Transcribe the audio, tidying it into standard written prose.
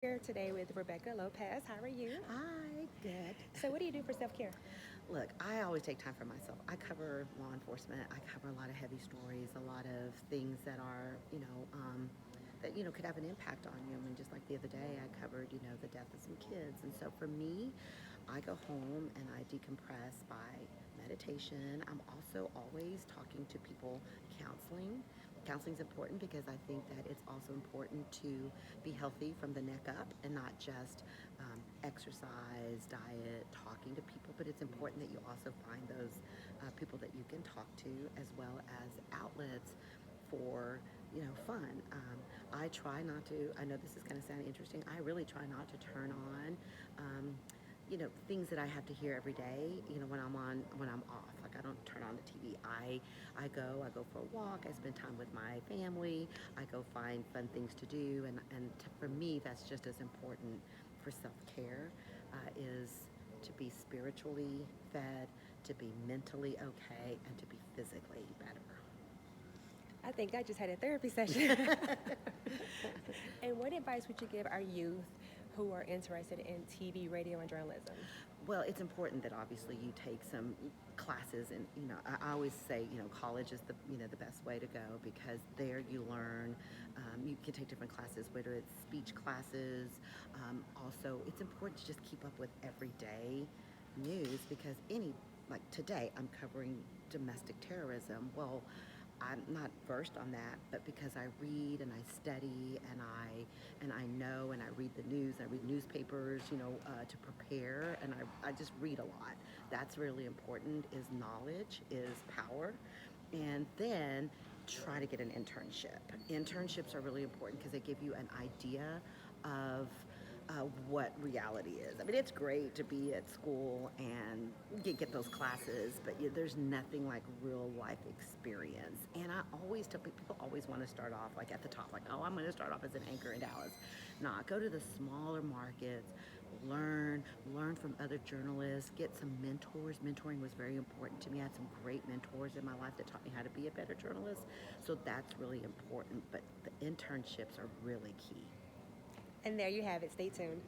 Here today with Rebecca Lopez. How are you? Hi, good. So, what do you do for self care? Look, I always take time for myself. I cover law enforcement. I cover a lot of heavy stories, a lot of things that are, could have an impact on you. I mean, just like the other day, I covered, the death of some kids. And so for me, I go home and I decompress by meditation. I'm also always talking to people, counseling. Counseling is important because I think that it's also important to be healthy from the neck up and not just exercise, diet, talking to people, but it's important that you also find those people that you can talk to as well as outlets for fun. I try not to. I know this is going to sound interesting. I really try not to turn on. Things that I have to hear every day, when I'm off. Like I don't turn on the TV. I go for a walk. I spend time with my family. I go find fun things to do, and for me, that's just as important for self-care, is to be spiritually fed, to be mentally okay, and to be physically better. I think I just had a therapy session. And what advice would you give our youth who are interested in TV, radio, and journalism? Well, it's important that obviously you take some classes, and I always say college is the best way to go because there you learn. You can take different classes, whether it's speech classes. Also, it's important to just keep up with everyday news because like today I'm covering domestic terrorism. Well, I'm not versed on that, but because I read and I study and I know and I read the news, I read newspapers, to prepare, and I just read a lot. That's really important. Is knowledge is power, and then try to get an internship. Internships are really important because they give you an idea of what reality is. I mean, it's great to be at school and get those classes, but there's nothing like real life experience. And I always tell people always want to start off like at the top, like, oh, I'm going to start off as an anchor in Dallas. Nah, go to the smaller markets, learn from other journalists, get some mentors. Mentoring was very important to me. I had some great mentors in my life that taught me how to be a better journalist. So that's really important. But the internships are really key. And there you have it. Stay tuned.